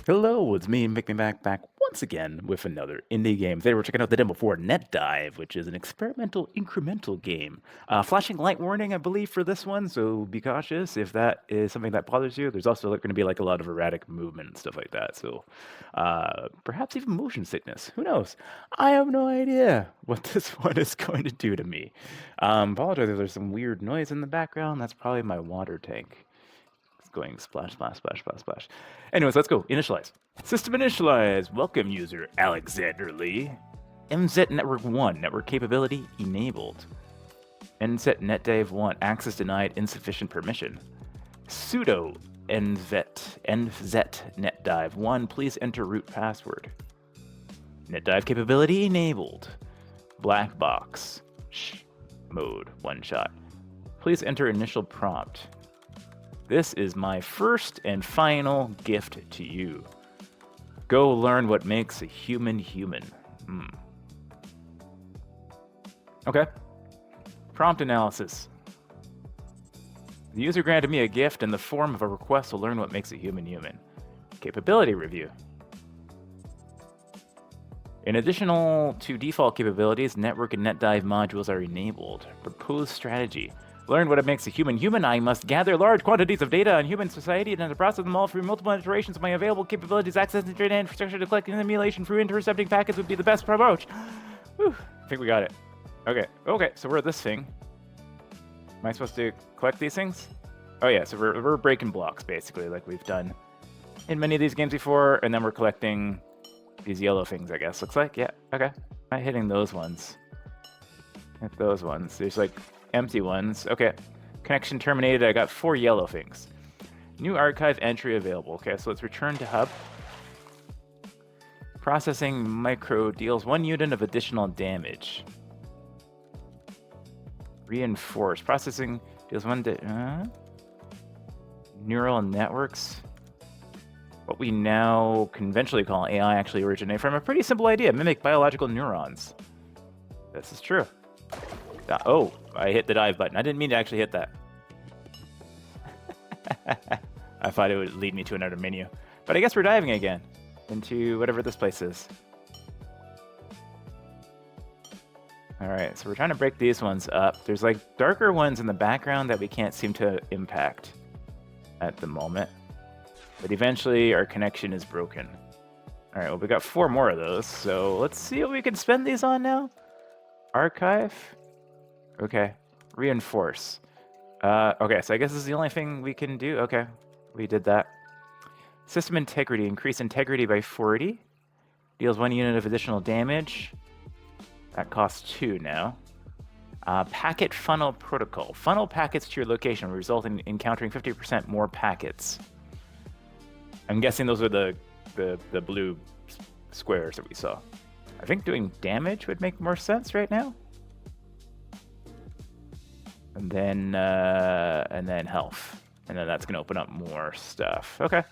Hello, it's me, Mick Me back once again with another indie game. Today we're checking out the demo for NetDive, which is an experimental incremental game. Flashing light warning, I believe, for this one, so be cautious if that is something that bothers you. There's also going to be like a lot of erratic movement and stuff like that, so perhaps even motion sickness. Who knows? I have no idea what this one is going to do to me. Apologize if there's some weird noise in the background. That's probably my water tank. It's going splash, splash, splash, splash, splash. Anyways, let's go. Initialize. System initialize. Welcome, user Alexander Lee. MZ Network 1. Network capability enabled. NZ NetDive 1. Access denied. Insufficient permission. Sudo NZ NetDive 1. Please enter root password. NetDive capability enabled. Black box. Shh. Mode. One shot. Please enter initial prompt. This is my first and final gift to you. Go learn what makes a human human. Okay. Prompt analysis. The user granted me a gift in the form of a request to learn what makes a human human. Capability review. In addition to default capabilities, network and NetDive modules are enabled. Proposed strategy. Learn what it makes a human human. I must gather large quantities of data on human society and then process them all through multiple iterations of my available capabilities. Access the data infrastructure to collect an emulation through intercepting packets would be the best approach. Whew, I think we got it. Okay, so we're at this thing. Am I supposed to collect these things? Oh yeah, so we're breaking blocks basically, like we've done in many of these games before, and then we're collecting these yellow things, I guess. Looks like, yeah, okay. Not hitting those ones. Hit those ones. There's like empty ones. Okay. Connection terminated. I got 4 yellow things. New archive entry available. Okay, so let's return to hub. Processing micro deals 1 unit of additional damage. Reinforce. Processing deals 1 neural networks. What we now conventionally call AI actually originate from a pretty simple idea. Mimic biological neurons. This is true. Oh, I hit the dive button. I didn't mean to actually hit that. I thought it would lead me to another menu. But I guess we're diving again into whatever this place is. Alright, so we're trying to break these ones up. There's like darker ones in the background that we can't seem to impact at the moment. But eventually our connection is broken. Alright, well we got 4 more of those, so let's see what we can spend these on now. Archive. Okay. Reinforce. Okay, so I guess this is the only thing we can do. Okay, we did that. System integrity. Increase integrity by 40. Deals 1 unit of additional damage. That costs 2 now. Packet funnel protocol. Funnel packets to your location, result in encountering 50% more packets. I'm guessing those are the blue squares that we saw. I think doing damage would make more sense right now. And then health. And then that's going to open up more stuff. Okay,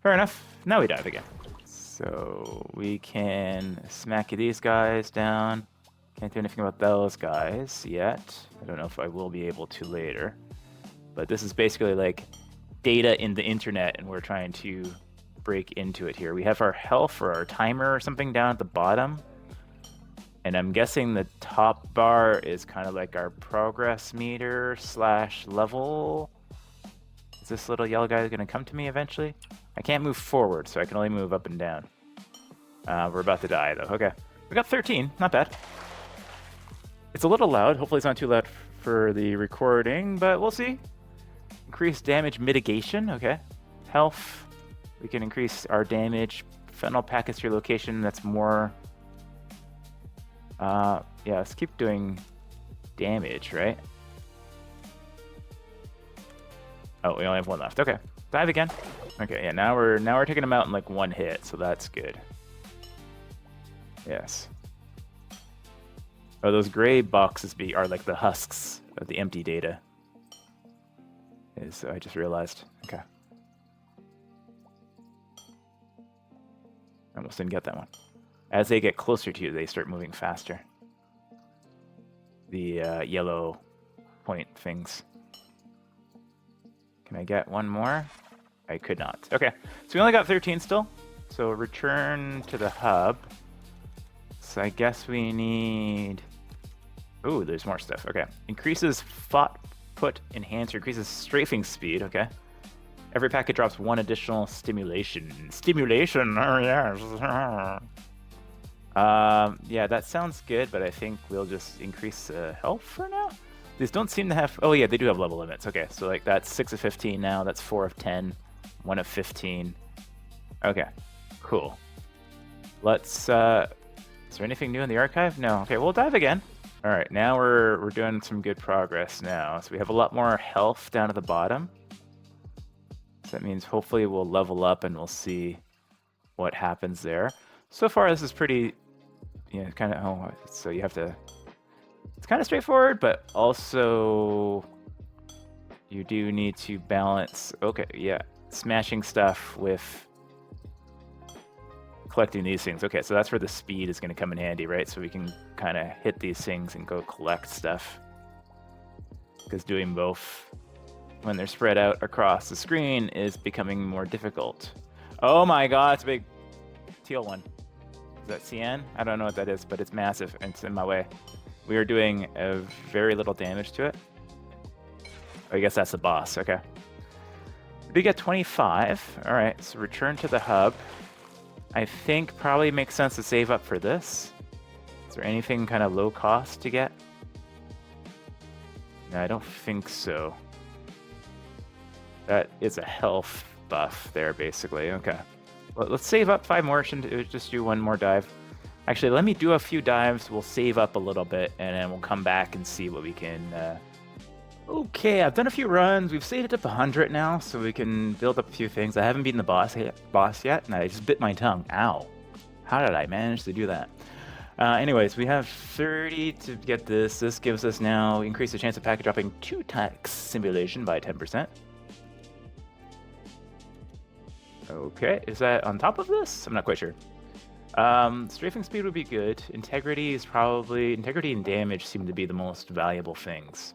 fair enough. Now we dive again. So we can smack these guys down. Can't do anything about those guys yet. I don't know if I will be able to later. But this is basically like data in the internet, and we're trying to break into it here. We have our health or our timer or something down at the bottom. And I'm guessing the top bar is kind of like our progress meter / level. Is this little yellow guy going to come to me eventually? I can't move forward, so I can only move up and down. We're about to die, though. Okay. We got 13. Not bad. It's a little loud. Hopefully it's not too loud for the recording, but we'll see. Increase damage mitigation. Okay. Health. We can increase our damage. Funnel packets to your location. That's more... yeah, let's keep doing damage, right? Oh, we only have 1 left. Okay, dive again. Okay, yeah, now we're taking them out in like 1 hit, so that's good. Yes. Oh, those gray boxes are like the husks of the empty data. I just realized. Okay. Almost didn't get that one. As they get closer to you, they start moving faster. The yellow point things. Can I get one more? I could not. Okay, so we only got 13 still. So return to the hub. So I guess we need... Ooh, there's more stuff. Okay. Increases put enhancer, increases strafing speed. Okay. Every packet drops one additional stimulation. Stimulation! Oh, yes. Yeah, that sounds good, but I think we'll just increase health for now. These don't seem to have... Oh, yeah, they do have level limits. Okay, so like that's 6 of 15 now. That's 4 of 10. 1 of 15. Okay, cool. Let's... Is there anything new in the archive? No. Okay, we'll dive again. All right, now we're doing some good progress now. So we have a lot more health down at the bottom. So that means hopefully we'll level up and we'll see what happens there. So far, this is pretty... Yeah, kind of... Oh, so you have to... It's kind of straightforward, but also you do need to balance... Okay, yeah. Smashing stuff with collecting these things. Okay, so that's where the speed is going to come in handy, right? So we can kind of hit these things and go collect stuff. Because doing both when they're spread out across the screen is becoming more difficult. Oh my god, it's a big teal one. Is that CN? I don't know what that is, but it's massive and it's in my way. We are doing very little damage to it. I guess that's the boss. Okay. We get 25. All right, so return to the hub. I think probably makes sense to save up for this. Is there anything kind of low cost to get? No, I don't think so. That is a health buff there, basically. Okay. Well, let's save up 5 more. Shouldn't just do 1 more dive. Actually, let me do a few dives. We'll save up a little bit, and then we'll come back and see what we can... Okay, I've done a few runs. We've saved it up 100 now, so we can build up a few things. I haven't beaten the boss yet, and I just bit my tongue. Ow. How did I manage to do that? Anyways, we have 30 to get this. This gives us now increase the chance of packet dropping 2 tax simulation by 10%. Okay, is that on top of this? I'm not quite sure. Strafing speed would be good. Integrity is probably... Integrity and damage seem to be the most valuable things.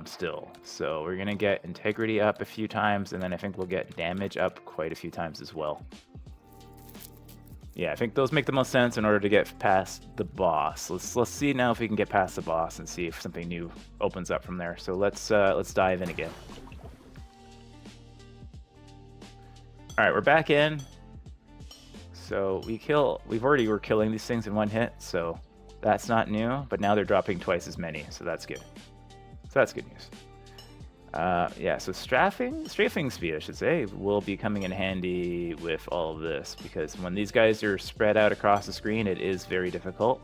Still. So we're going to get integrity up a few times, and then I think we'll get damage up quite a few times as well. Yeah, I think those make the most sense in order to get past the boss. Let's see now if we can get past the boss and see if something new opens up from there. So let's dive in again. All right, we're back in. So we've already were killing these things in 1 hit, so that's not new, but now they're dropping twice as many, so that's good. So that's good news. Yeah, so strafing speed, I should say, will be coming in handy with all of this, because when these guys are spread out across the screen, it is very difficult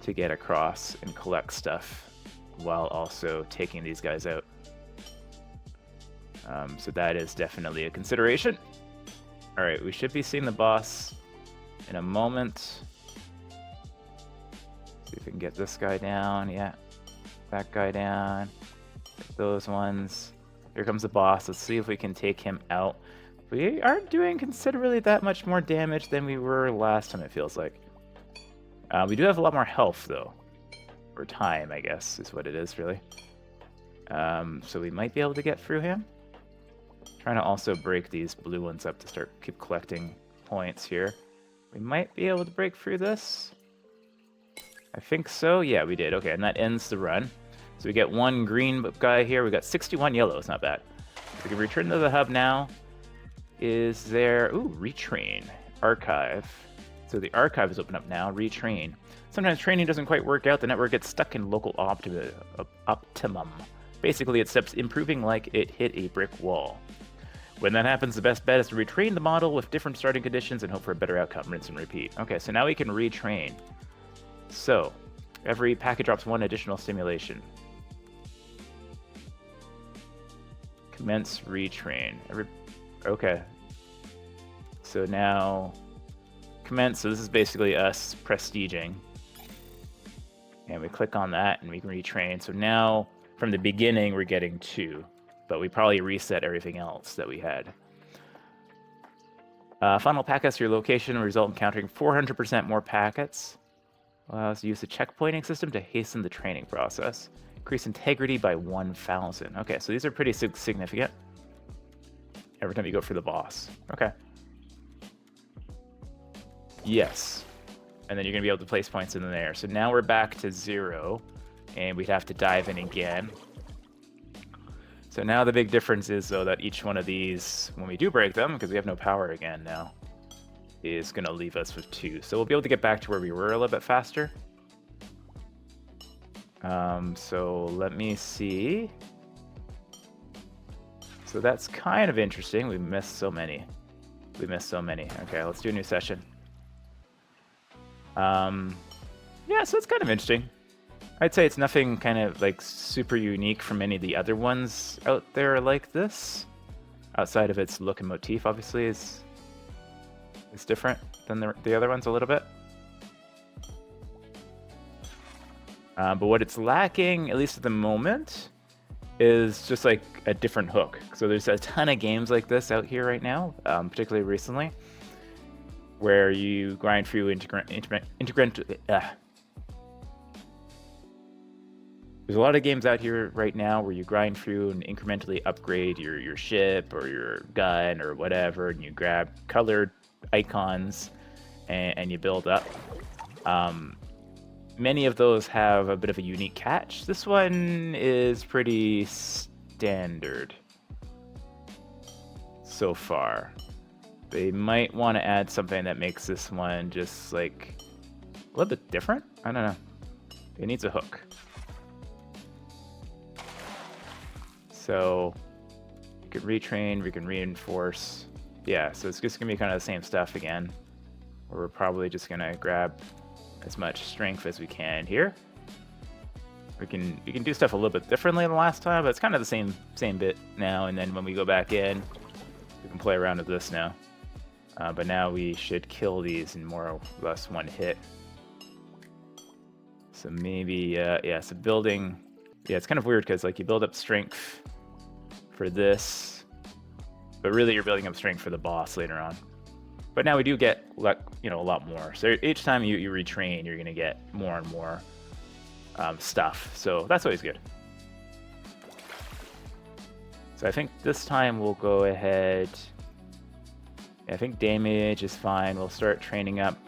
to get across and collect stuff while also taking these guys out. So that is definitely a consideration. All right, we should be seeing the boss in a moment. See if we can get this guy down. Yeah, that guy down. Get those ones. Here comes the boss. Let's see if we can take him out. We aren't doing considerably that much more damage than we were last time, it feels like. We do have a lot more health, though. Or time, I guess, is what it is, really. So we might be able to get through him. Trying to also break these blue ones up to keep collecting points here. We might be able to break through this. I think so. Yeah, we did. Okay, and that ends the run. So we get 1 green guy here. We got 61 yellows. Not bad. We can return to the hub now. Is there... Ooh, retrain. Archive. So the archive is open up now. Retrain. Sometimes training doesn't quite work out. The network gets stuck in local optimum. Basically, it steps improving like it hit a brick wall. When that happens, the best bet is to retrain the model with different starting conditions and hope for a better outcome. Rinse and repeat. Okay, so now we can retrain. So, every packet drops 1 additional stimulation. Commence retrain. Okay. So now, commence. So this is basically us prestiging. And we click on that and we can retrain. So now, from the beginning, we're getting 2. But we probably reset everything else that we had. Funnel packets to your location will result in countering 400% more packets. Allows to use the checkpointing system to hasten the training process. Increase integrity by 1,000. Okay, so these are pretty significant. Every time you go for the boss. Okay. Yes. And then you're going to be able to place points in there. So now we're back to 0, and we'd have to dive in again. So now the big difference is, though, that each one of these, when we do break them, because we have no power again now, is going to leave us with 2. So we'll be able to get back to where we were a little bit faster. So let me see. So that's kind of interesting. We missed so many. Okay, let's do a new session. Yeah, so it's kind of interesting. I'd say it's nothing kind of like super unique from any of the other ones out there like this. Outside of its look and motif, obviously, is different than the other ones a little bit. But what it's lacking, at least at the moment, is just like a different hook. So there's a ton of games like this out here right now, particularly recently, where you grind through There's a lot of games out here right now where you grind through and incrementally upgrade your ship or your gun or whatever, and you grab colored icons and you build up. Many of those have a bit of a unique catch. This one is pretty standard so far. They might want to add something that makes this one just like a little bit different. I don't know. It needs a hook. So you can retrain, we can reinforce. Yeah, so it's just gonna be kind of the same stuff again. We're probably just gonna grab as much strength as we can here. We can do stuff a little bit differently than last time, but it's kind of the same bit now. And then when we go back in, we can play around with this now. But now we should kill these in more or less one hit. So maybe yeah. So building, yeah, it's kind of weird because like you build up strength for this, but really you're building up strength for the boss later on. But now we do get, a lot more. So each time you retrain, you're going to get more and more stuff. So that's always good. So I think this time we'll go ahead. I think damage is fine. We'll start training up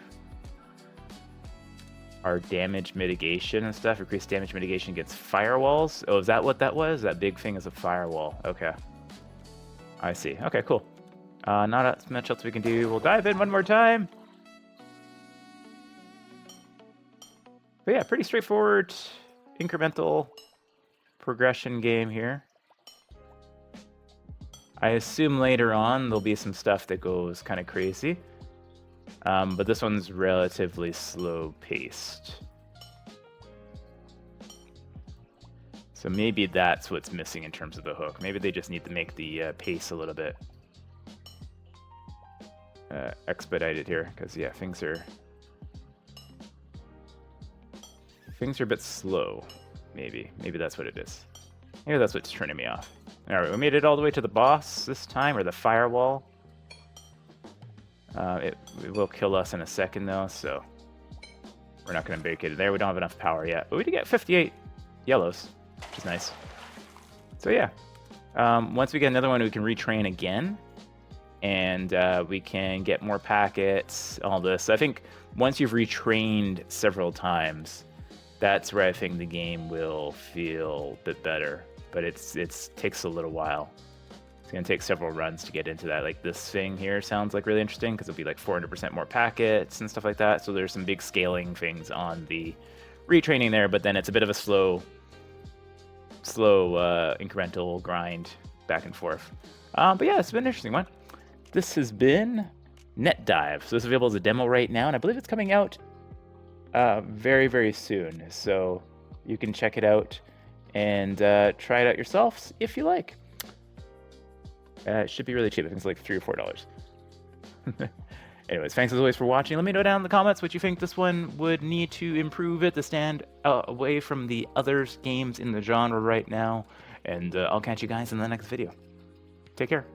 our damage mitigation and stuff. Increased damage mitigation against firewalls. Oh, is that what that was? That big thing is a firewall. Okay. I see. Okay, cool. Not as much else we can do. We'll dive in one more time. But yeah, pretty straightforward incremental progression game here. I assume later on there'll be some stuff that goes kind of crazy. But this one's relatively slow paced. So maybe that's what's missing in terms of the hook. Maybe they just need to make the pace a little bit expedited here, because yeah, things are a bit slow. Maybe that's what it is. Maybe that's what's turning me off. All right, we made it all the way to the boss this time, or the firewall. It will kill us in a second though, so we're not going to make it there. We don't have enough power yet, but we did get 58 yellows, which is nice. So yeah, once we get another one, we can retrain again, and we can get more packets, all this. So I think once you've retrained several times, that's where I think the game will feel a bit better. But it takes a little while. It's going to take several runs to get into that. Like this thing here sounds like really interesting because it'll be like 400% more packets and stuff like that. So there's some big scaling things on the retraining there, but then it's a bit of a slow incremental grind back and forth. But yeah, it's been an interesting one. This has been NetDive. So this is available as a demo right now, and I believe it's coming out very, very soon. So you can check it out and try it out yourselves if you like. It should be really cheap. I think it's like $3 or $4. Anyways, thanks as always for watching. Let me know down in the comments what you think this one would need to improve it to stand away from the other games in the genre right now. And I'll catch you guys in the next video. Take care.